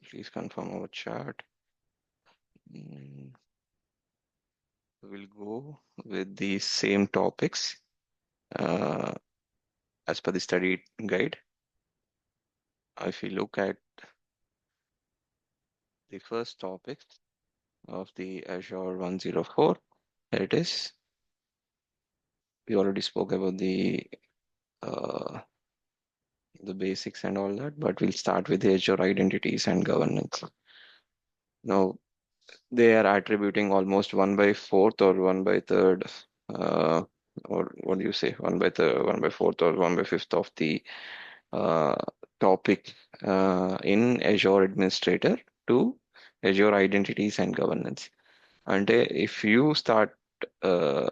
Please confirm our chat. Mm, We'll go with the same topics uh, as per the study guide. If you look at the first topic of the Azure 104, there it is. We already spoke about uh, the basics and all that, but we'll start with the Azure identities and governance. Now, they are attributing almost 1/4 or 1/3, uh, or what do you say, 1/4 or 1/5 of the uh, topic in Azure Administrator to Azure Identities and Governance. And if you start uh,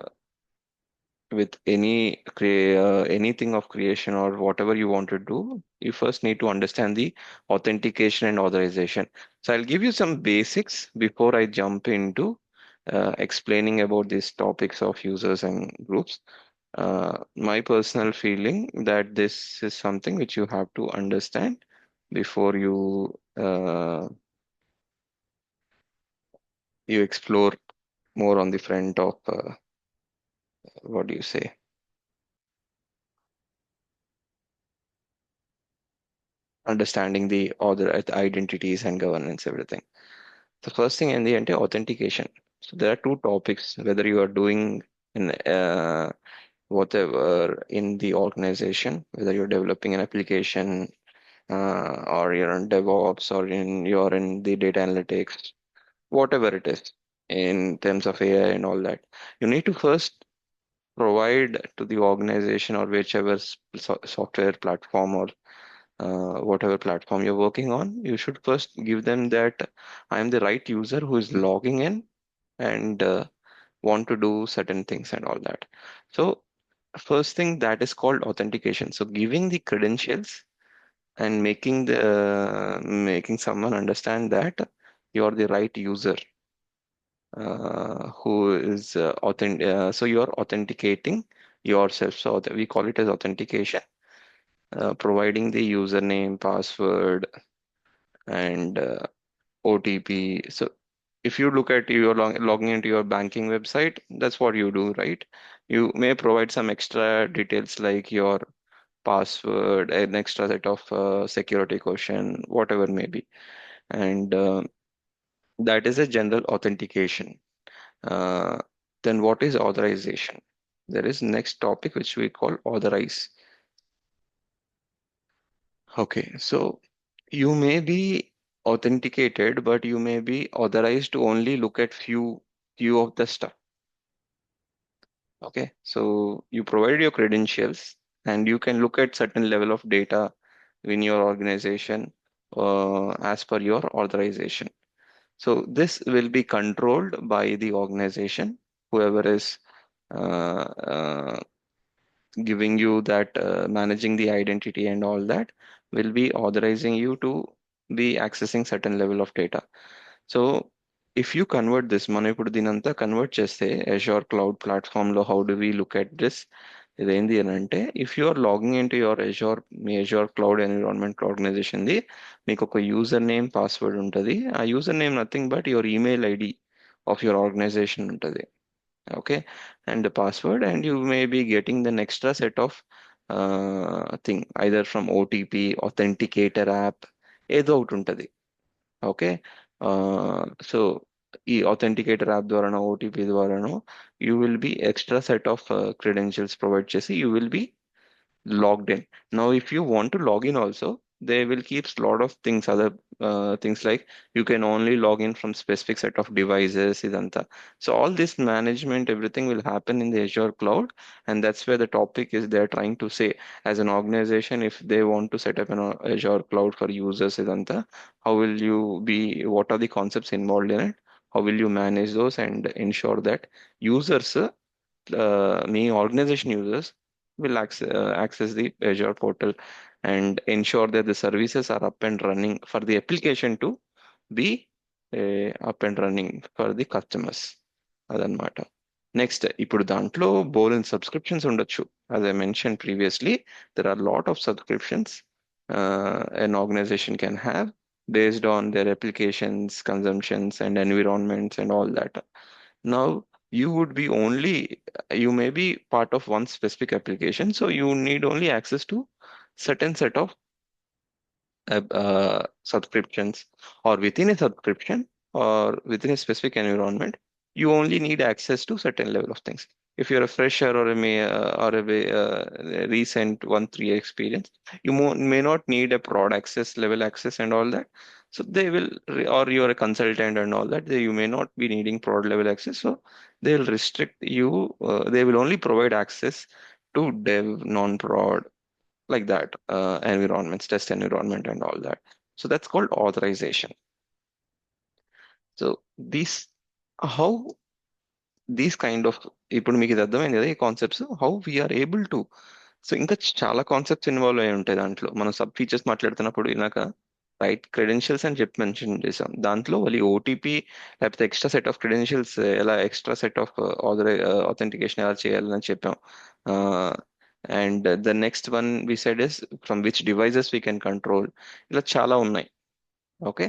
with anything of creation or whatever you want to do, you first need to understand the authentication and authorization. So I'll give you some basics before I jump into explaining about these topics of users and groups. My personal feeling that this is something which you have to understand before you explore more on the front of what do you say, understanding the other identities and governance, everything. The first thing in the end, authentication. So there are two topics, whether you are doing in whatever in the organization, whether you're developing an application or you're in DevOps or you're in the data analytics, whatever it is, in terms of AI and all that. You need to first provide to the organization or whichever software platform or whatever platform you're working on, you should first give them that I am the right user who is logging in and want to do certain things and all that. So first thing that is called authentication. So giving the credentials and making someone understand that you're the right user who is so you're authenticating yourself. So we call it as authentication, providing the username, password, and OTP. So if you look at your logging into your banking website, that's what you do, right? You may provide some extra details like your password, an extra set of security question, whatever may be. And that is a general authentication. Uh, then what is authorization? There is next topic which we call authorize. Okay, so you may be authenticated, but you may be authorized to only look at few of the stuff. Okay, so you provide your credentials and you can look at certain level of data in your organization as per your authorization. So this will be controlled by the organization, whoever is uh, uh, giving you that managing the identity and all that will be authorizing you to be accessing certain level of data. So if you convert this, మనం ఇప్పుడు దీనంతా convert చేస్తే Azure cloud platform లో how do we look at this, ఇదేంది అని అంటే if you are logging in to your Azure cloud environment organization ది మీకు ఒక యూజర్ నేమ్ పాస్వర్డ్ ఉంటుంది. ఆ user name nothing but your email ID of your organization ఉంటుంది. Okay, and the password, and you may be getting the extra set of thing either from OTP authenticator app ఏదో ఒకటి ఉంటుంది. Okay, so ఈ authenticator app ద్వారానో OTP ద్వారానో you will be extra set of credentials provide చేసి you will be logged in. Now, if you want to log in also, they will keep a lot of things, other things like you can only log in from specific set of devices, idanta. So all this management, everything will happen in the Azure cloud, and that's where the topic is. They're trying to say, as an organization, if they want to set up an Azure cloud for users, idanta, how will you be? What are the concepts involved in it? How will you manage those and ensure that users me organization users will access the Azure portal and ensure that the services are up and running for the application to be up and running for the customers. అదనమాట. Next ఇప్పుడు దాంట్లో బోలెన్ subscriptions ఉండొచ్చు. As I mentioned previously, there are a lot of subscriptions an organization can have. based on their applications, consumptions, and environments and all that. Now, you would be only, you may be part of one specific application, so you need only access to certain set of subscriptions, or within a subscription or within a specific environment, you only need access to certain level of things. If you're a fresher or a recent 1 3 experience, you may not need a prod access, level access, and all that. So they will, or you're a consultant and all that, you may not be needing prod level access. So they'll restrict you. They will only provide access to dev, non-prod, like that, environments, test environment and all that. So that's called authorization. So how these kind of, ఇప్పుడు మీకు ఇది అర్థమైంది కదా ఈ concepts, how we're able to. So ఇంకా చాలా concepts involve అయి ఉంటాయి దాంట్లో. మనం సబ్ ఫీచర్స్ మాట్లాడుతున్నప్పుడు ఇలాక రైట్ క్రెడెన్షియల్స్ అని చెప్పి మెన్షన్ చేసాం. దాంట్లో వాళ్ళు ఓటీపీ లేకపోతే ఎక్స్ట్రా సెట్ ఆఫ్ క్రెడెన్షియల్స్, ఎలా ఎక్స్ట్రా సెట్ ఆఫ్ ఆథెంటికేషన్ ఎలా చేయాలని చెప్పాం. And the next one we said is from which devices we can control. ఇలా చాలా ఉన్నాయి. ఓకే.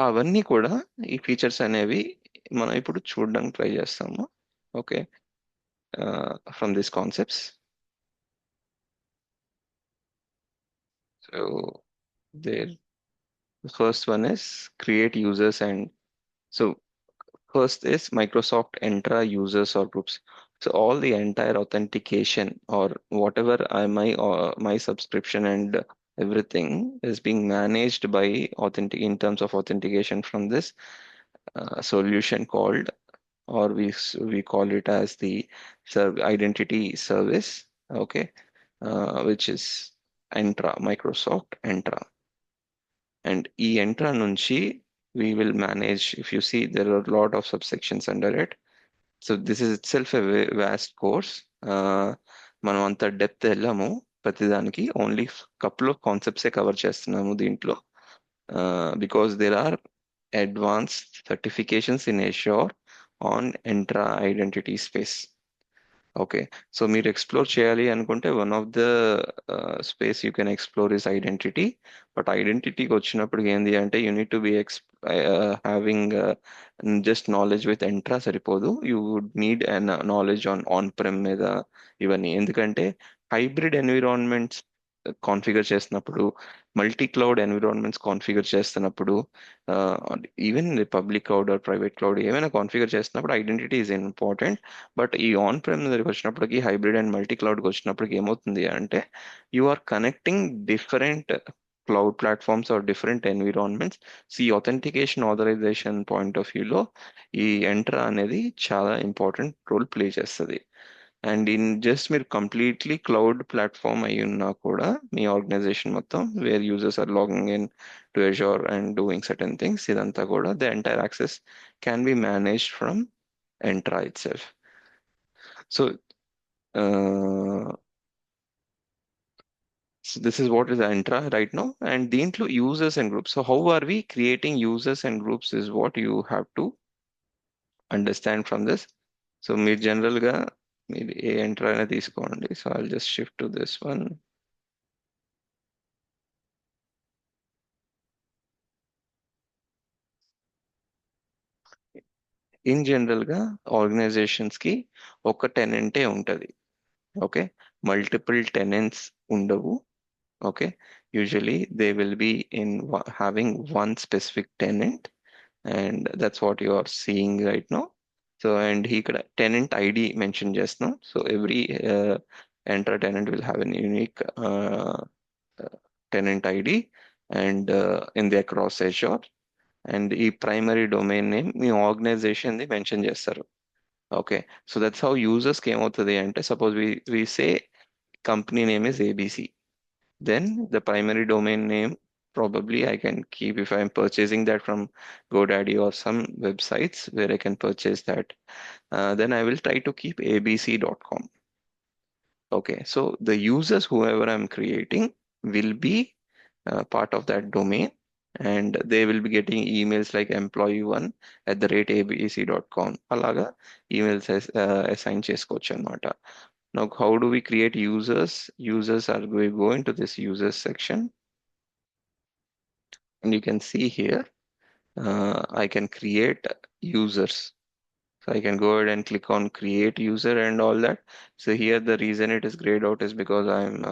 అవన్నీ కూడా, ఈ ఫీచర్స్ అనేవి మనం ఇప్పుడు చూడడానికి ట్రై చేస్తాము. Okay. From this concepts. So there first one is create users. And so first is Microsoft Entra users or groups. So all the entire authentication or whatever my subscription and everything is being managed by authentic in terms of authentication from this solution called, or we call it as the identity service. Okay. Which is Entra, Microsoft Entra. And ఈ Entra నుంచి we will manage. If you see, there are a lot of subsections under it. So this is itself a vast course. మనం అంత depth వెళ్ళాము ప్రతిదానికి, only couple of కాన్సెప్ట్సే cover చేస్తున్నాము దీంట్లో. Because there are advanced certifications in Azure on Entra identity space. Okay. So మీరు explore చేయాలి అనుకుంటే one of the space you can explore is identity. But ఐడెంటిటీకి వచ్చినప్పుడు ఏంది అంటే you need to be having just knowledge with Entra సరిపోదు. You would need an knowledge on prem మీద ఇవన్నీ. ఎందుకంటే హైబ్రిడ్ ఎన్విరాన్మెంట్స్ కాన్ఫిగర్ చేసినప్పుడు, మల్టీ క్లౌడ్ ఎన్విరాన్మెంట్స్ కాన్ఫిగర్ చేస్తున్నప్పుడు, even public cloud or private cloud ఏమైనా కాన్ఫిగర్ చేస్తున్నప్పుడు ఐడెంటిటీ ఈజ్ ఇంపార్టెంట్. బట్ ఈ on prem దగ్గరికి వచ్చినప్పటికి, హైబ్రిడ్ అండ్ మల్టీ క్లౌడ్కి వచ్చినప్పటికి ఏమవుతుంది అంటే you are connecting different cloud platforms or different environments. So ఈ ఆథెంటికేషన్ ఆథరైజేషన్ పాయింట్ ఆఫ్ వ్యూలో ఈ ఎంట్రా అనేది చాలా ఇంపార్టెంట్ రోల్ ప్లే చేస్తుంది. అండ్ ఇన్ జస్ట్ మీరు కంప్లీట్లీ క్లౌడ్ ప్లాట్ఫామ్ అయి ఉన్నా కూడా, మీ ఆర్గనైజేషన్ మొత్తం where users are logging in to Azure and doing certain things, ఇదంతా కూడా the entire access can be managed from Entra itself. So, so this is what is Entra right now, and the include users and groups. So how are we creating users and groups is what you have to understand from this. So మీరు general గా మీరు ఏ enter అయినా తీసుకోండి. So I'll just shift to this one. In general గా organisations కి ఒక టెనెంటే ఉంటది. Okay. Multiple tenants ఉండవు. Okay. Usually they will be in having one specific tenant, and that's what you are seeing right now. So and he could tenant ID mention just now. So every enter tenant will have an unique tenant ID, and in the across Azure, and ఈ primary domain name మీ organization ది mention చేస్తారు. Okay. So that's how users కి ఏమవుతుంది అంటే, suppose we say company name is ABC. Then the primary domain name, probably I can keep, if I'm purchasing that from GoDaddy or some websites where I can purchase that, then I will try to keep abc.com. Okay, so the users, whoever I'm creating, will be part of that domain, and they will be getting emails like employee1@abc.com. అలాగా emails assign చేసుకోవచ్చు అనమాట. Now, how do we create users? Users are, we go into this users section. And you can see here, I can create users. So I can go ahead and click on create user and all that. So here the reason it is grayed out is because I'm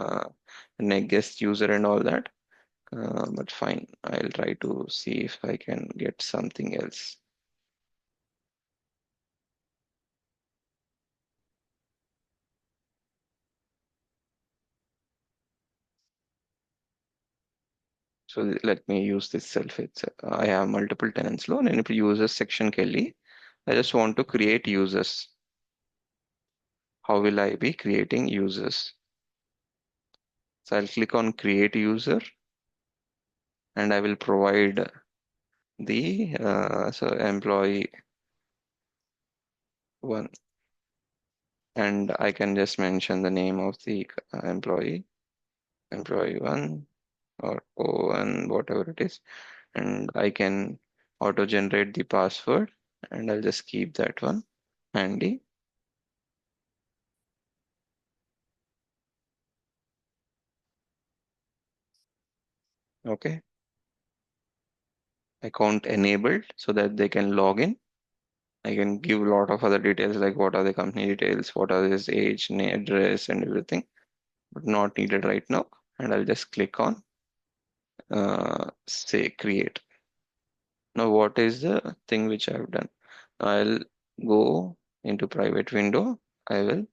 a guest user and all that. But fine, I'll try to see if I can get something else. So let me use this self. I have multiple tenants loan and if users section Kelly, I just want to create users. How will I be creating users? So I'll click on create user and I will provide the so employee one, and I can just mention the name of the employee one or O1, whatever it is, and I can auto generate the password and I'll just keep that one handy. Okay, account enabled so that they can log in. I can give a lot of other details like what are the company details, what are his age, address, and everything, but not needed right now. And I'll just click on say create. Now, what is the thing which I've done? I'll go into private window. I will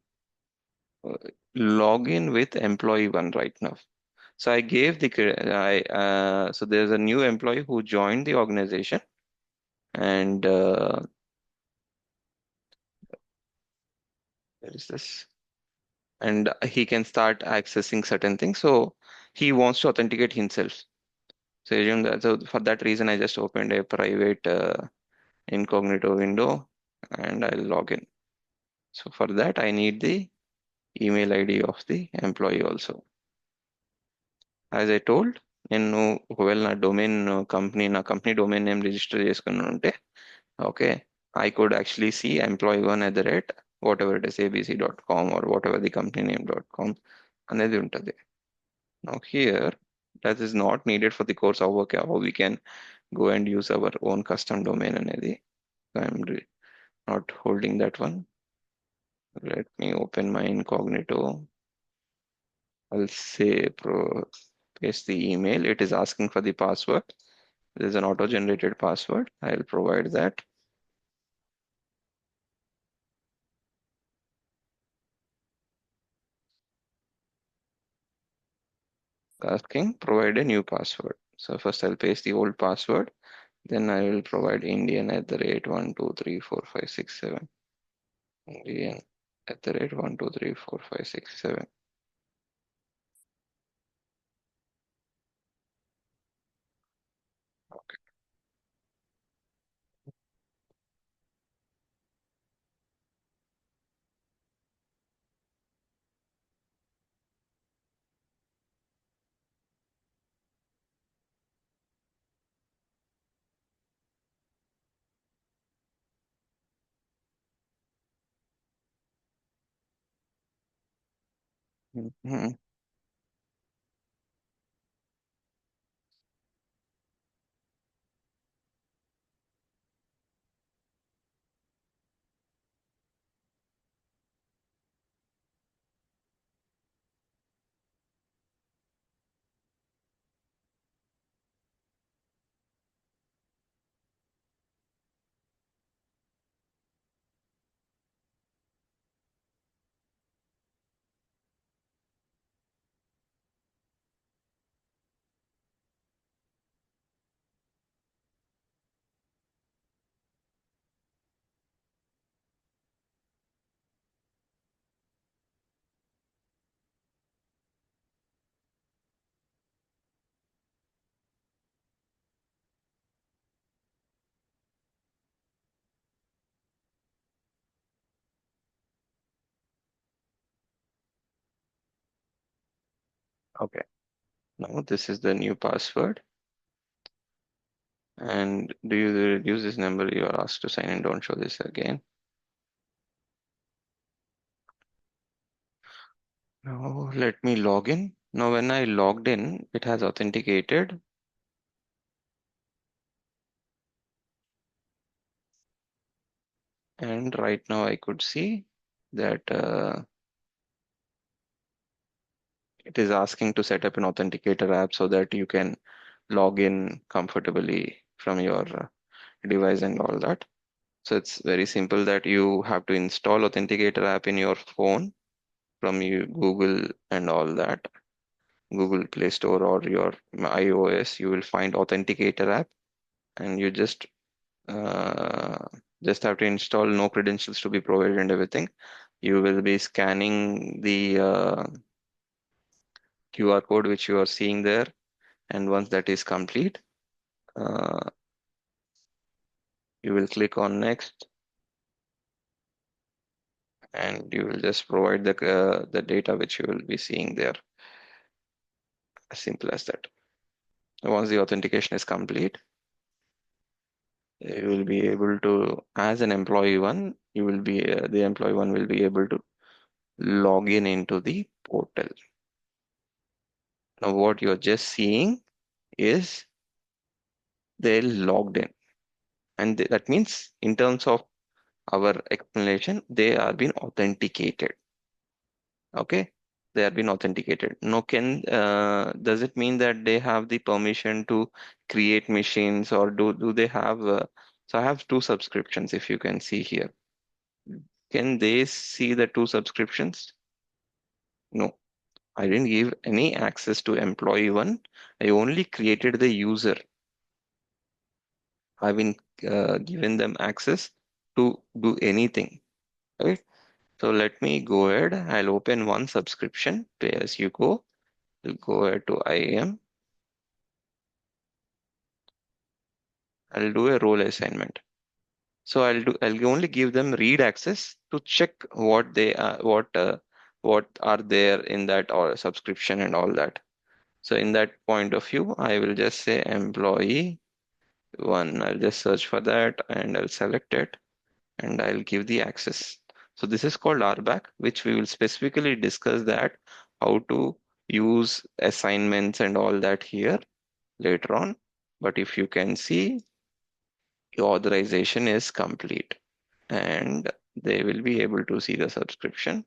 uh, log in with employee one right now. So I gave the so there's a new employee who joined the organization, and where is this? And he can start accessing certain things. So he wants to authenticate himself. So assume that. So for that reason, I just opened a private incognito window, and I'll log in. So for that, I need the email ID of the employee also. As I told, నేను ఒకవేళ నా domain company నా company domain name register చేసుకుని ఉంటే okay I could actually see employee1 whatever it is abc.com or whatever the company name.com అనేది ఉంటుంది. Now here that is not needed for the course of work how we can go and use our own custom domain అనేది. So not holding that one. Let me open my incognito. I'll say paste the email. It is asking for the password. There's an auto-generated password. I'll provide that. Asking provide a new password. So first I'll paste the old password. Then I will provide Indian at the rate 1234567. Indian at the rate 1234567. Okay. Mhm. Okay. Now this is the new password. And do you reduce this number you are asked to sign in? Don't show this again. Now let me log in. Now when I logged in, it has authenticated. And right now I could see that it is asking to set up an authenticator app so that you can log in comfortably from your device and all that. So it's very simple that you have to install authenticator app in your phone from you Google and all that. Google Play Store or your iOS, you will find authenticator app, and you uh, just have to install, no credentials to be provided and everything. You will be scanning the QR code which you are seeing there, and once that is complete, uh, you will click on next, and you will just provide the data which you will be seeing there. As simple as that. Once the authentication is complete, you will be able to, as an employee one, you will be the employee one will be able to log in into the portal. Now, what you're just seeing is they logged in, and that means in terms of our explanation, they are being authenticated. Okay, they have been authenticated. Now, does it mean that they have the permission to create machines, or do they have? So I have two subscriptions. If you can see here, can they see the two subscriptions? No, I didn't give any access to employee one. I only created the user. I've been given them access to do anything. Right? So let me go ahead. I'll open one subscription, pay as you go. We'll go ahead to IAM. I'll do a role assignment. So I'll only give them read access to check what are there in that or subscription and all that. So in that point of view, I will just say employee one. I'll just search for that and I'll select it and I'll give the access. So this is called RBAC, which we will specifically discuss that how to use assignments and all that here later on. But if you can see, your authorization is complete and they will be able to see the subscription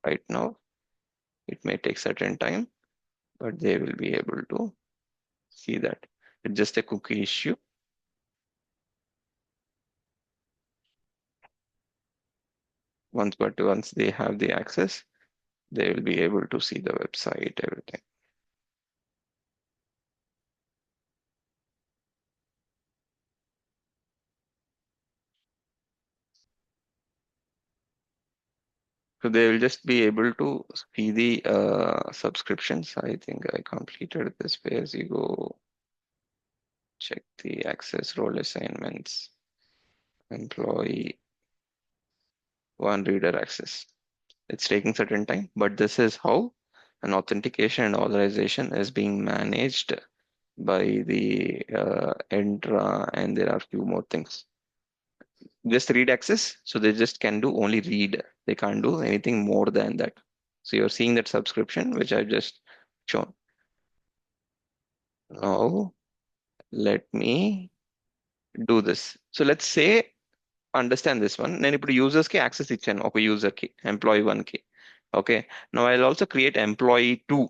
right now. It may take certain time, but they will be able to see that. It's just a cookie issue. Once they have the access, they will be able to see the website, everything. So they will just be able to see the subscriptions. I think I completed this pay as you go. Check the access role assignments, employee one reader access. It's taking certain time, but this is how an authentication and authorization is being managed by the Entra, and there are few more things. Just read access, so they just can do only read. They can't do anything more than that. So you're seeing that subscription, which I just shown. Now, let me do this. So let's say, understand this one. నేను ఇప్పుడు users కి access ఇచ్చాను ఒక user కి employee 1 కి. Okay. Now I'll also create employee 2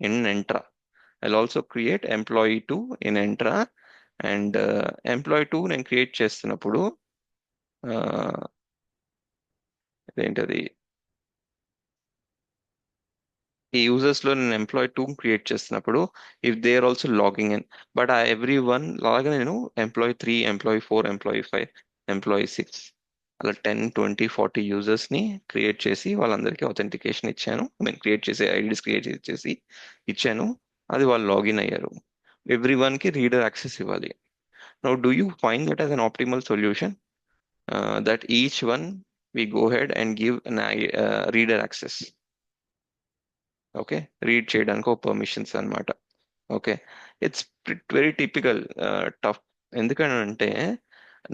in Entra. I'll also create employee 2 in Entra, and employee 2 నేను create చేస్తున్నప్పుడు ఏంటది ఈ యూజర్స్ లో నేను ఎంప్లాయ్ టూ క్రియేట్ చేస్తున్నప్పుడు if they are also logging in, but ఆ ఎవ్రీ వన్ లాగా నేను ఎంప్లాయీ 3, ఎంప్లాయీ 4, ఎంప్లాయీ 5, ఎంప్లాయీ 6 అలా 10, 20, 40 యూజర్స్ ని క్రియేట్ చేసి వాళ్ళందరికీ అథెంటికేషన్ ఇచ్చాను. ఐ మీన్ క్రియేట్ చేసి ఐడీస్ క్రియేట్ చేసి ఇచ్చాను. అది వాళ్ళు లాగిన్ అయ్యారు. ఎవ్రీ వన్ కి రీడర్ యాక్సెస్ ఇవ్వాలి. Now do you find that as an optimal solution, that each one we go ahead and give an reader access? Okay, read చేయడానికి ఒక పర్మిషన్స్ అన్నమాట. Okay, it's very typical tough. ఎందుకంటే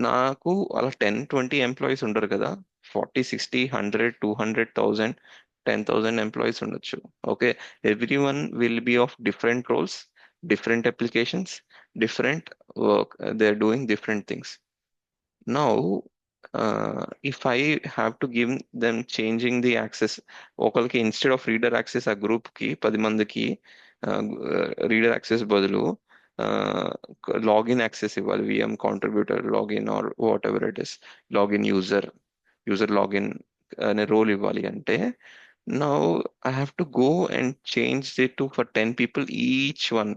నాకు అలా 10, 20 employees ఉండరు కదా. 40, 60, 100, 200, 1000, 10,000 employees ఉండొచ్చు. Okay, every one will be of different roles, different applications, different work. They are doing different things. Now if I have to give them changing the access, ఒకరికి instead of reader access ఆ group కి 10 మందికి reader access బదులు login access ఇవ్వాలి, VM contributor login or whatever it is, login user login అనే role ఇవ్వాలి అంటే, now I have to go and change it to for 10 people each one.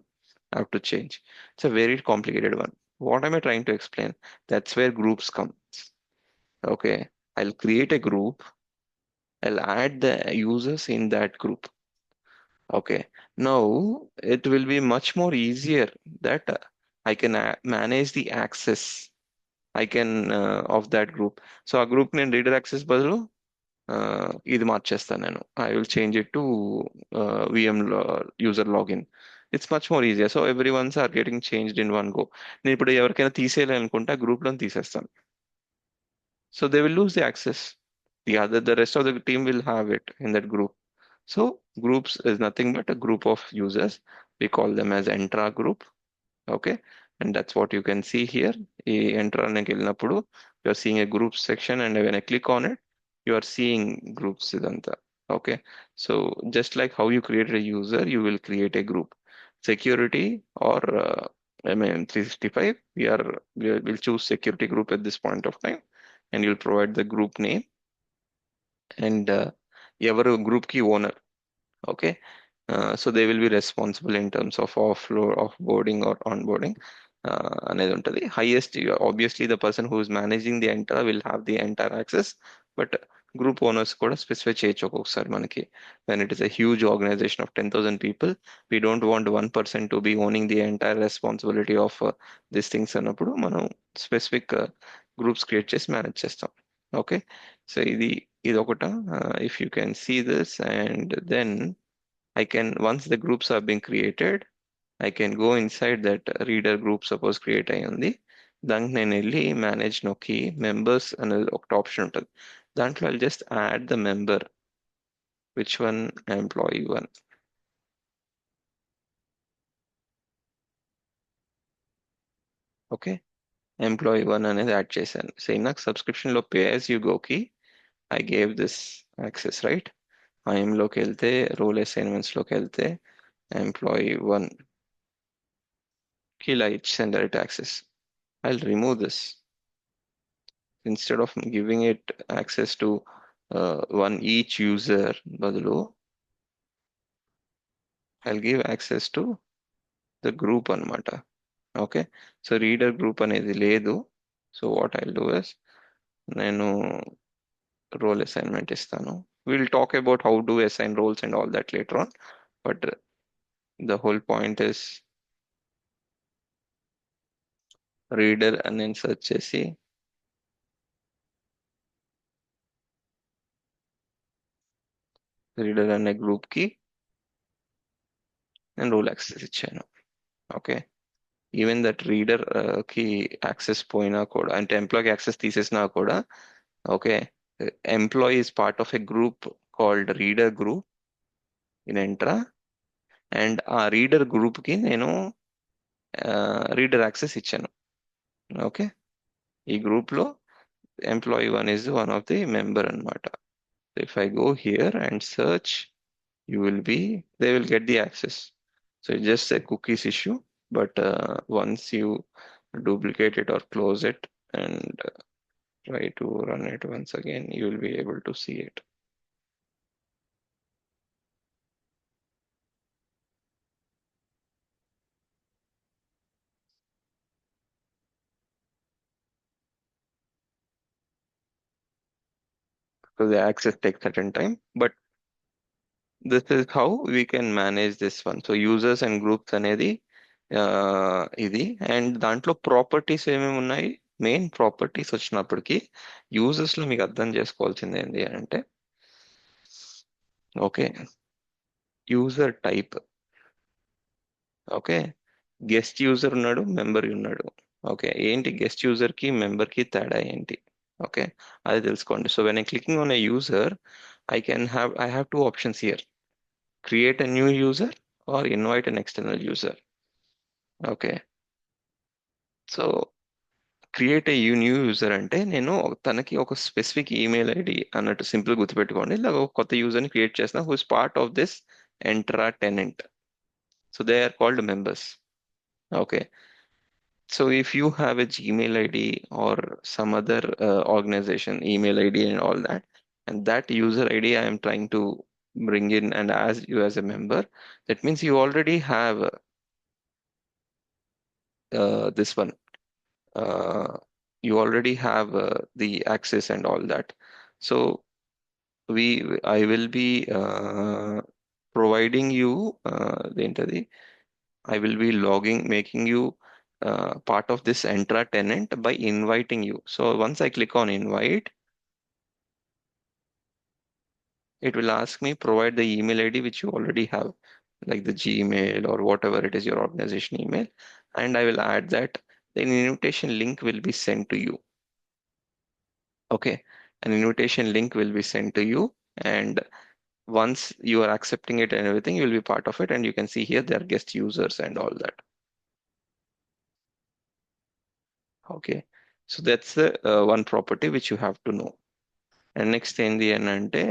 I have to change. It's a very complicated one. What am I trying to explain? That's where groups come. Okay, I'll create a group. I'll add the users in that group. Okay, now it will be much more easier that I can manage the access. I can of that group. So a group name reader access బదులు ఇది మార్చేస్తాను నేను. I will change it to VM user login. It's much more easier. So everyone's are getting changed in one go. నేను ఇప్పుడు ఎవరికైనా తీసేయాలనుకుంటే ఆ group లో తీసేస్తాను. So they will lose the access. The rest of the team will have it in that group. So groups is nothing but a group of users. We call them as entra group. Okay, and that's what you can see here. ఈ enter అనే వెళ్ళినప్పుడు you are seeing a group section, and when I click on it, you are seeing groups ఇదంతా. Okay, so just like how you created a user, you will create a group. Security or I mean 365, we'll choose security group at this point of time, and you'll provide the group name and ఎవరు group key owner. Okay, so they will be responsible in terms of offload, offboarding or onboarding అనేది ఉంటుంది. Highest, obviously the person who is managing the entire will have the entire access, but group owners కూడా specify చేయొచ్చు ఒక్కొక్కసారి మనకి. When it is a huge organization of 10,000 people, we don't want one person to be owning the entire responsibility of these things అన్నప్పుడు మనం specific groups create చేసి manage చేస్తాం. Okay, so ఇది ఒకట. If you can see this, and then I can, once the groups are being created, I can go inside that reader group, suppose create అయ్యింది, దానికి నేను వెళ్ళి మేనేజ్ నొక్కి members అనేది ఒక ఆప్షన్ ఉంటుంది. దాంట్లో I'll just add the member, which one, employee one. Okay, employee one అనేది యాడ్ చేశాను. సో నాకు సబ్స్క్రిప్షన్ లో పే యాజ్ యూ గోకి I gave this access, right? లోకి వెళ్తే రోల్ అసైన్మెంట్స్ లోకి వెళ్తే ఎంప్లాయీ వన్ కి ఇలా ఇచ్చాను direct access. I'll remove this. Instead of giving it access to one each user బదులు I'll give access to the group అన్నమాట. ఓకే, సో రీడర్ గ్రూప్ అనేది లేదు. So what I'll do is, నేను role assignment ఇస్తాను. We'll talk about how to assign roles and all that later on, but the whole point is reader అని నేను search చేసి reader అనే group కి నేను రోల్ యాక్సెస్ ఇచ్చాను. ఓకే, ఈవెన్ దట్ రీడర్ కి యాక్సెస్ పోయినా కూడా, అంటే ఎంప్లాయీకి యాక్సెస్ తీసేసినా కూడా, okay, employee is part of a group called reader group in entra, and ఆ రీడర్ గ్రూప్ కి నేను రీడర్ యాక్సెస్ ఇచ్చాను. ఓకే, ఈ గ్రూప్ లో employee one is one of the member అన్నమాట. If I go here and search, you will be they will get the access. So it's just a cookies issue, but once you duplicate it or close it and try to run it once again, you will be able to see it. Because the access takes certain time, but this is how we can manage this one. So users and groups అనేది ఇది, and దాంట్లో properties ఏమేమి ఉన్నాయి. Main properties వచ్చినప్పటికి users లో మీకు అర్థం చేసుకోవాల్సింది ఏంటి అంటే, okay, user type. Okay, guest user ఉన్నాడు, మెంబర్ ఉన్నాడు. ఓకే, ఏంటి గెస్ట్ యూజర్ కి మెంబర్ కి తేడా ఏంటి? ఓకే, అది తెలుసుకోండి. So when I clicking on a user, I have two options here: create a new user or invite an external user. Okay, so create a new user అంటే నేను తనకి ఒక స్పెసిఫిక్ ఈమెయిల్ ఐడి అన్నట్టు simple గుర్తుపెట్టుకోండి. ఇలా ఒక కొత్త యూజర్ని క్రియేట్ చేసిన who is part of this Entra tenant. So they are called members. Okay. So if you have a Gmail ID or some other organization email ID and all that, and that user ID I am trying to bring in and as you as a member, that means you already have this one. Uh, you already have the access and all that. So I will be providing you the entity. I will be making you part of this Entra tenant by inviting you. So once I click on invite, it will ask me provide the email ID which you already have, like the Gmail or whatever it is your organization email, and I will add that. Then invitation link will be sent to you. Okay, an invitation link will be sent to you, and once you are accepting it and everything, you will be part of it, and you can see here there are guest users and all that. Okay, so that's the one property which you have to know. And next ఏంది అని అంటే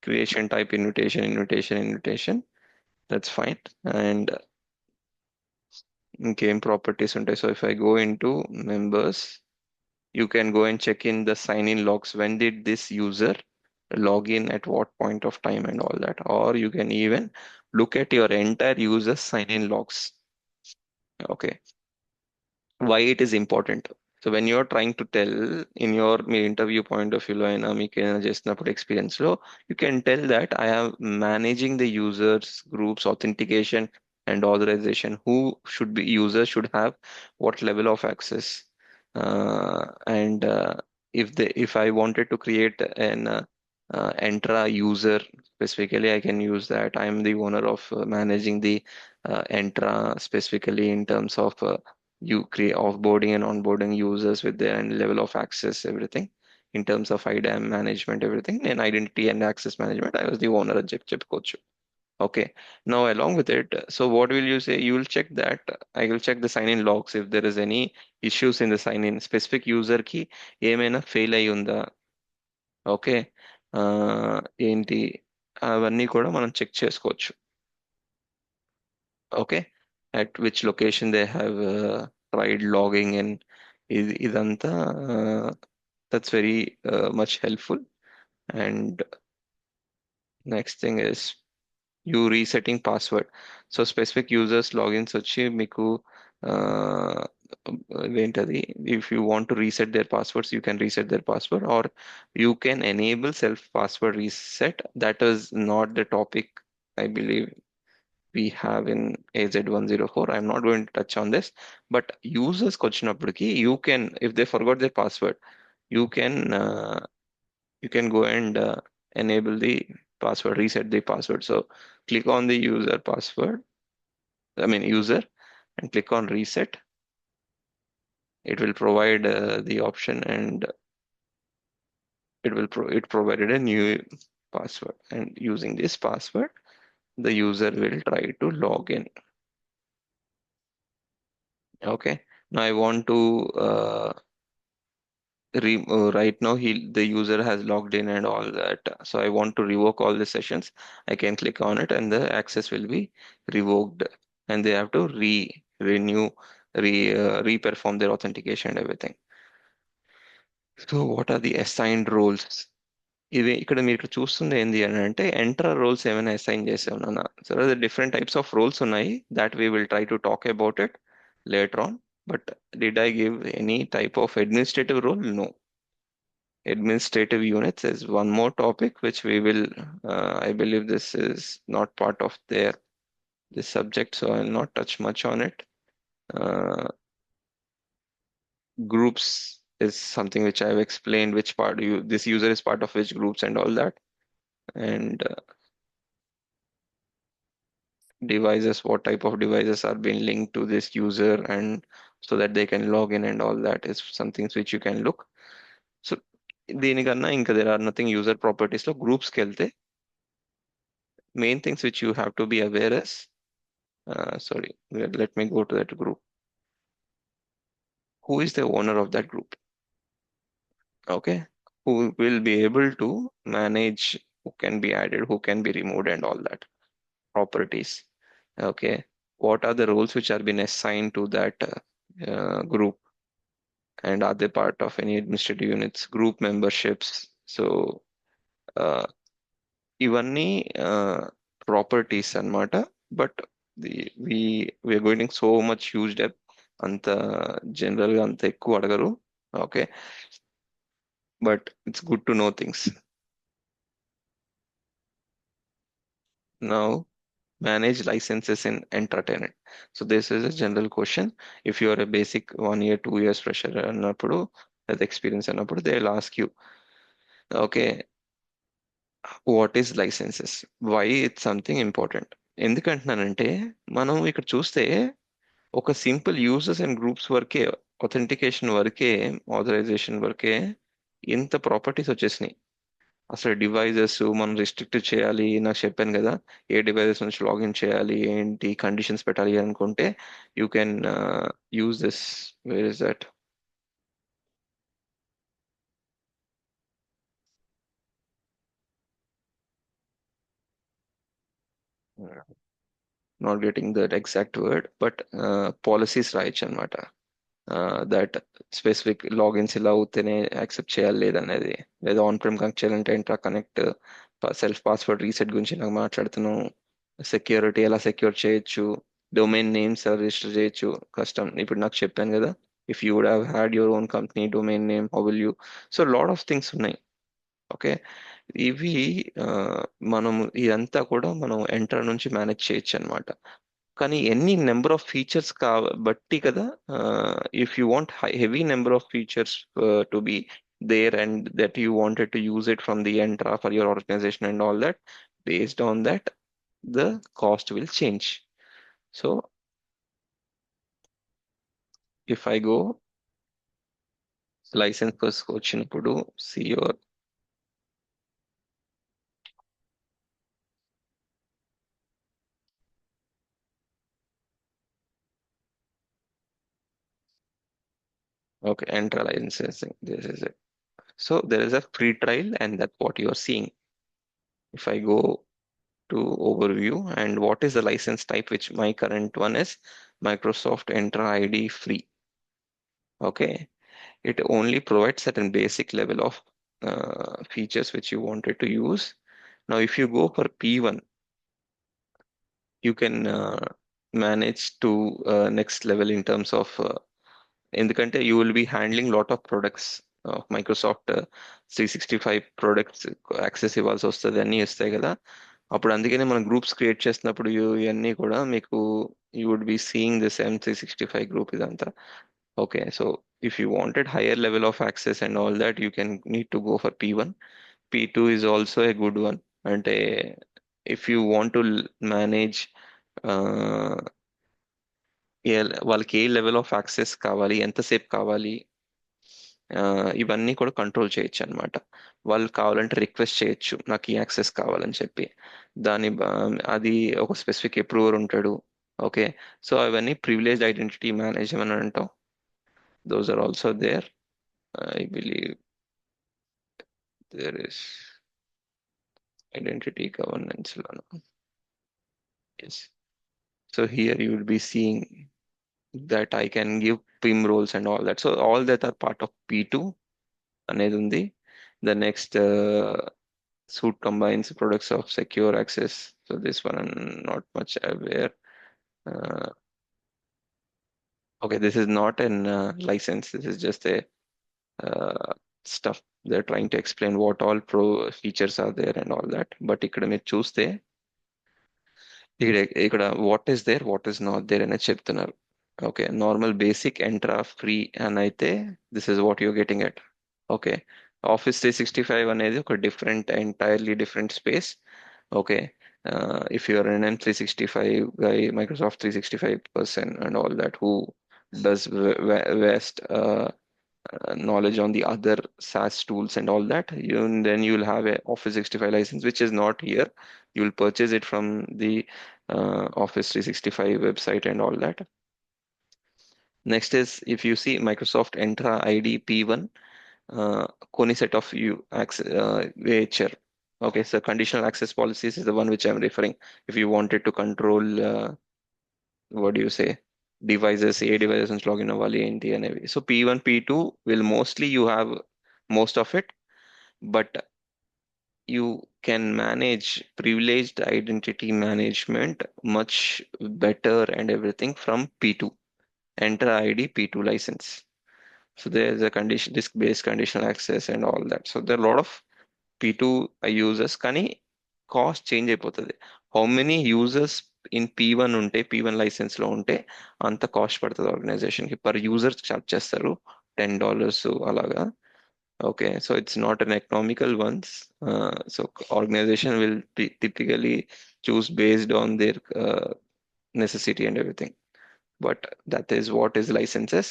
creation type invitation. That's fine. And ఇంకేం properties ఉంటాయి. So if I go into members, you can go and check in the sign in logs. When did this user log in at what point of time and all that. Or you can even look at your entire user sign in logs. Okay. Why it is important. So when you're trying to tell in your మీ interview point of వ్యూలో అయినా మీకు ఏదైనా చేసినప్పుడు ఎక్స్పీరియన్స్లో you can tell that I have managing the users groups authentication and authorization who should be users should have what level of access and if I wanted to create an entra user specifically I can use that. I am the owner of managing the entra specifically in terms of you create offboarding and onboarding users with their level of access, everything in terms of IDAM management, everything, and identity and access management. I was the owner at Chip Coach. Okay. Now, along with it, so what will you say? You will check that. I will check the sign-in logs if there is any issues in the sign-in. Specific user కి ఏమైనా fail అయి ఉందా? Okay. ఏంటి అవన్నీ కూడా మనం check చేసుకోవచ్చు. Okay, at which location they have tried logging in. ఇదంతా that's very much helpful. And next thing is you resetting password. So specific users logins వచ్చి మీకు ఏంటది if you want to reset their passwords you can reset their password or you can enable self password reset. That is not the topic I believe we have in AZ104. I'm not going to touch on this, but users వచ్చినప్పటికి you can, if they forgot their password, you can go and enable the password, reset the password. So click on the user password, I mean user, and click on reset. It will provide the option, and it provided a new password. And using this password, the user will try to log in. Okay. Now I want to right now the user has logged in and all that. So I want to revoke all the sessions. I can click on it and the access will be revoked, and they have to renew, re-perform their authentication and everything. So what are the assigned roles? ఇవి ఇక్కడ మీరు ఇక్కడ చూస్తుంది ఏంది అని అంటే enter roles ఏమైనా assign చేసే ఉన్నానా. So different types of roles ఉన్నాయి that we will try to talk about it later on. But did I give any type of administrative role? No. Administrative units is one more topic which we will, I believe this is not part of this subject, so I'll not touch much on it. Groups is something which I've explained, which part this user is part of which groups and all that. And devices, what type of devices are being linked to this user, and so that they can log in and all that is something which you can look. So దీనికన్నా ఇంకా there are nothing user properties లో groups కి వెళ్తే main things which you have to be aware is sorry, let me go to that group. who is the owner of that group? Okay, who will be able to manage who can be added, who can be removed, and all that properties. Okay, what are the roles which are been assigned to that group, and are they part of any administrative units, group memberships? So uh, ఇవన్నీ properties అన్నమాట. But we're going so much huge depth, అంత general గా అంత ఎక్కువ అడగరు. Okay, but it's good to know things. Now manage licenses in entertainment. So this is a general question. If you are a basic 1 year, 2 years fresher అన్నప్పుడు, that experience అన్నప్పుడు, they will ask you, okay, what is licenses? Why it's something important? ఎందుకంటున్నానంటే, మనం ఇక్కడ చూస్తే ఒక simple users and groups వరకే, authentication వరకే, authorisation వరకే ఇంత ప్రాపర్టీస్ వచ్చేసినాయి. అసలు డివైజెస్ మనం రిస్ట్రిక్ట్ చేయాలి, నాకు చెప్పాను కదా, ఏ డివైజెస్ నుంచి లాగిన్ చేయాలి, ఏంటి కండిషన్స్ పెట్టాలి అనుకుంటే, you can use this. Where is that? Not getting that exact word, but policies రాయొచ్చు అనమాట. దట్ స్పెసిఫిక్ లాగిన్స్ ఇలా అవుతేనే యాక్సెప్ట్ చేయాలి లేదనేది, లేదా ఆన్ ప్రిమ్ కనెక్ట్ చేయాలంటే Entra connect, self password reset గురించి నాకు మాట్లాడుతున్నాం, సెక్యూరిటీ ఎలా సెక్యూర్ చేయొచ్చు, డొమైన్ నేమ్స్ రిజిస్టర్ చేయొచ్చు కస్టమ్. ఇప్పుడు నాకు చెప్పాను కదా, if you would have had your own company domain name, how will you? So lot of things ఉన్నాయి. ఓకే, ఇవి ఆ, మనం ఇదంతా కూడా మనం ఎంటర్ నుంచి మేనేజ్ చేయొచ్చు అనమాట. కానీ ఎన్ని నెంబర్ ఆఫ్ ఫీచర్స్ బట్టి కదా, if you want heavy number of features to be there and that you wanted to use it from the Entra for your organisation and all that, based on that the cost will change. So if I go license first వచ్చినప్పుడు, see your, okay, enter licensing, this is it. So there is a free trial and that's what you are seeing. If I go to overview, and what is the license type, which my current one is Microsoft Entra ID free. Okay, it only provides certain basic level of features which you wanted to use. Now if you go for P1, you can manage to next level in terms of ఎందుకంటే you will be handling lot of products of Microsoft 365 products, access ఇవ్వాల్సి వస్తుంది, అన్నీ వస్తాయి కదా. అప్పుడు అందుకనే మనం groups create చేసినప్పుడు ఇవన్నీ కూడా మీకు, you would be seeing this M365 group ఇదంతా. Okay, so if you wanted higher level of access and all that, you can need to go for P1. P2 is also a good one. అంటే if you want to manage వాళ్ళకి ఏ level of access కావాలి, ఎంతసేపు కావాలి, ఆ, ఇవన్నీ కూడా control చేయొచ్చు అనమాట. వాళ్ళు కావాలంటే రిక్వెస్ట్ చేయొచ్చు, నాకు ఈ యాక్సెస్ కావాలని చెప్పి. అది ఒక స్పెసిఫిక్ అప్రూవర్ ఉంటాడు. ఓకే, సో అవన్నీ ప్రివిలేజ్డ్ ఐడెంటిటీ మేనేజ్మెంట్ అని అంటాం. Those are also there. I believe there is identity governance లోను. Yes, so here you will be seeing that I can give PIM roles and all that. So all that are part of P2 అనేది ఉంది. The next suite combines products of secure access. So this one I'm not much aware. Uh, okay, this is not an license. This is just a stuff. They're trying to explain what all pro features are there and all that. But ఇక్కడ మీరు చూస్తే, ఇక్కడ what is there, what is not there అనేది చెప్తున్నారు. Okay, normal basic Entra free అని అయితే, this is what you're getting at. Okay, Office 365 అనేది ఒక different, entirely different space. Okay, if you're an M365 guy, Microsoft 365 person and all that, who does vast knowledge on the other SaaS tools and all that, then you'll have a Office 65 license, which is not here. You'll purchase it from the Office 365 website and all that. Next is, if you see Microsoft Entra ID P1, కొన్ని set of you access, VHR. Okay, so conditional access policies is the one which I'm referring. If you wanted to control, what do you say, devices, A devices నుంచి login అవ్వాలి ఏంటి అనేవి. So P1, P2 will mostly you have most of it, but you can manage privileged identity management much better and everything from P2. Enter ID P2 license. So there's a condition, disk-based conditional access and all that. So there are a lot of P2 users, కానీ cost change అయిపోతుంది. How many users in P1 ఉంటే, P1 licence లో ఉంటే అంత cost పడుతుంది organisation కి. Per user charge చేస్తారు $10 అలాగా. Okay, so it's not an economical ones. So organization will typically choose based on their necessity and everything. But that is what is licenses.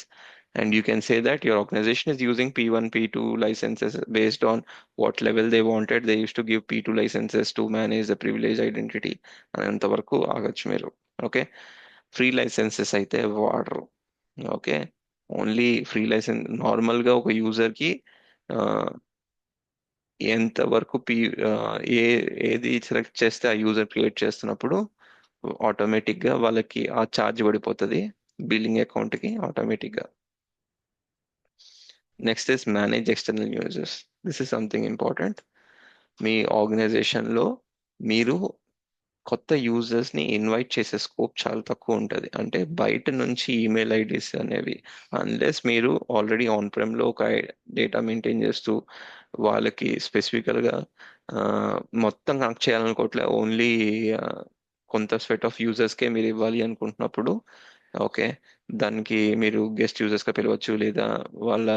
And you can say that your organization is using P1, P2 licenses based on what level they wanted. They used to give P2 licenses to manage the privileged identity. అంతవరకు ఆగచ్చు మీరు. Okay, free licences అయితే వాడరు. Okay, only free licence నార్మల్గా ఒక యూజర్కి ఎంత వరకు ఏ ఏది select చేస్తే ఆ యూజర్ క్రియేట్ చేస్తున్నప్పుడు ఆటోమేటిక్ గా వాళ్ళకి ఆ ఛార్జ్ పడిపోతుంది బిల్లింగ్ అకౌంట్ కి ఆటోమేటిక్ గా. Next is manage external users. This is something important. మీ ఆర్గనైజేషన్ లో మీరు కొత్త యూజర్స్ ని ఇన్వైట్ చేసే స్కోప్ చాలా తక్కువ ఉంటుంది. అంటే బయట నుంచి ఈమెయిల్ ఐడీస్ అనేవి, అన్లెస్ మీరు ఆల్రెడీ ఆన్ ప్రెమ్ లో ఒక డేటా మెయింటైన్ చేస్తూ వాళ్ళకి స్పెసిఫికల్ గా ఆ, మొత్తం కనెక్ట్ చేయాలనుకోవట్లే, ఓన్లీ కొంత సెట్ ఆఫ్ యూజర్స్ కే మీరు ఇవ్వాలి అనుకుంటున్నప్పుడు, ఓకే, దానికి మీరు గెస్ట్ యూజర్స్ గా పిలవచ్చు, లేదా వాళ్ళ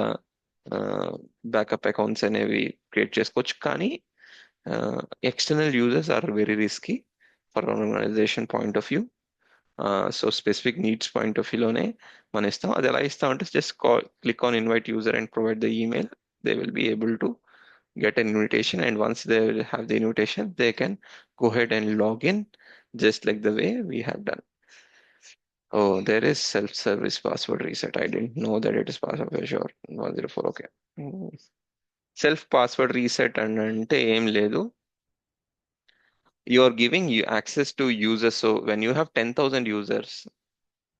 బ్యాకప్ అకౌంట్స్ అనేవి క్రియేట్ చేసుకోవచ్చు. కానీ external users are very risky for an organization point of view. So specific needs point of వ్యూలోనే మనం ఇస్తాం. అది ఎలా ఇస్తాం అంటే, just click on invite user and provide the email. They will be able to get an invitation, and once they will have the invitation, they can go ahead and log in just like the way we have done. Oh, there is self-service password reset. I didn't know that it is part of Azure 104. Okay. Self password reset అని అంటే ఏం లేదు, you are giving you access to users. So when you have 10,000 users,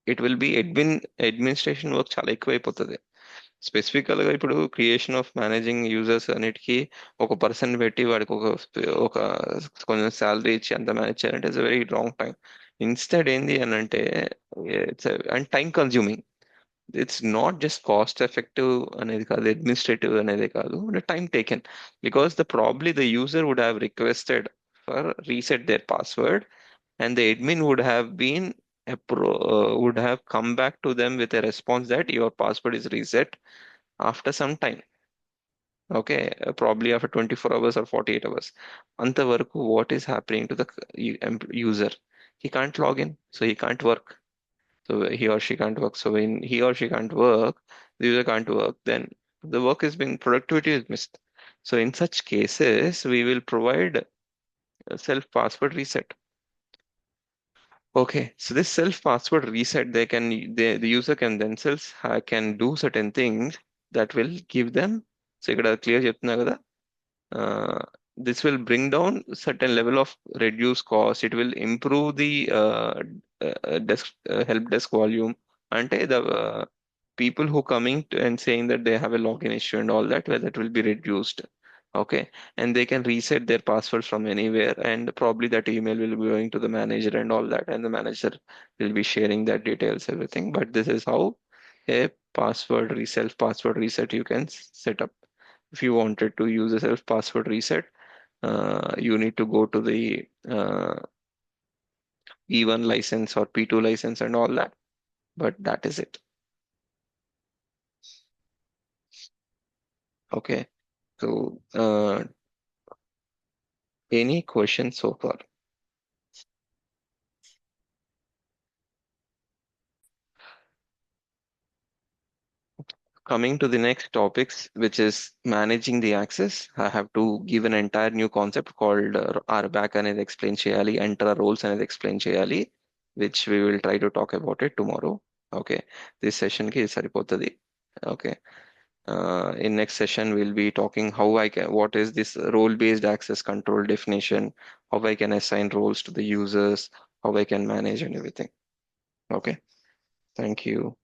it will be administration work చాలా ఎక్కువైపోతుంది. స్పెసిఫికల్ గా ఇప్పుడు creation of managing users అన్నిటికీ ఒక పర్సన్ పెట్టి వాడికి ఒక కొంచెం శాలరీ ఇచ్చి అంత మేనేజ్ చేయాలంటే it's very long time. Instead ఏంది అని అంటే, it's and time consuming. It's not just cost effective అనేది కాదు, అడ్మినిస్ట్రేటివ్ అనేది కాదు, time taken. Because probably the user would have requested for reset their password, and the admin would have come back to them with a response that your password is reset after some time. Okay, probably after 24 hours or 48 hours. అంతవరకు what is happening to the user? He can't log in, so he can't work. So he or she can't work. So when he or she can't work, the user can't work, then the work is being productivity is missed. So in such cases, we will provide a self password reset. Okay, so this self password reset, the user can themselves can do certain things that will give them. So ఇక్కడ clear చెప్తున్నా కదా, this will bring down certain level of reduced cost. It will improve the desk help desk volume. అంటే the people who coming to and saying that they have a login issue and all that, where that will be reduced. Okay, and they can reset their passwords from anywhere, and probably that email will be going to the manager and all that, and the manager will be sharing that details, everything. But this is how a self password reset you can set up. If you wanted to use a self password reset, you need to go to the E1 license or P2 license and all that. But that is it. Okay. So, any questions so far? Coming to the next topics, which is managing the access, I have to give an entire new concept called RBAC అనేది explain చేయాలి, enter roles అనేది explain చేయాలి, which we will try to talk about it tomorrow. Okay, this session కి ఇది సరిపోతుంది. Okay, in next session we'll be talking how I can, what is this role based access control definition, how I can assign roles to the users, how I can manage and everything. Okay, thank you.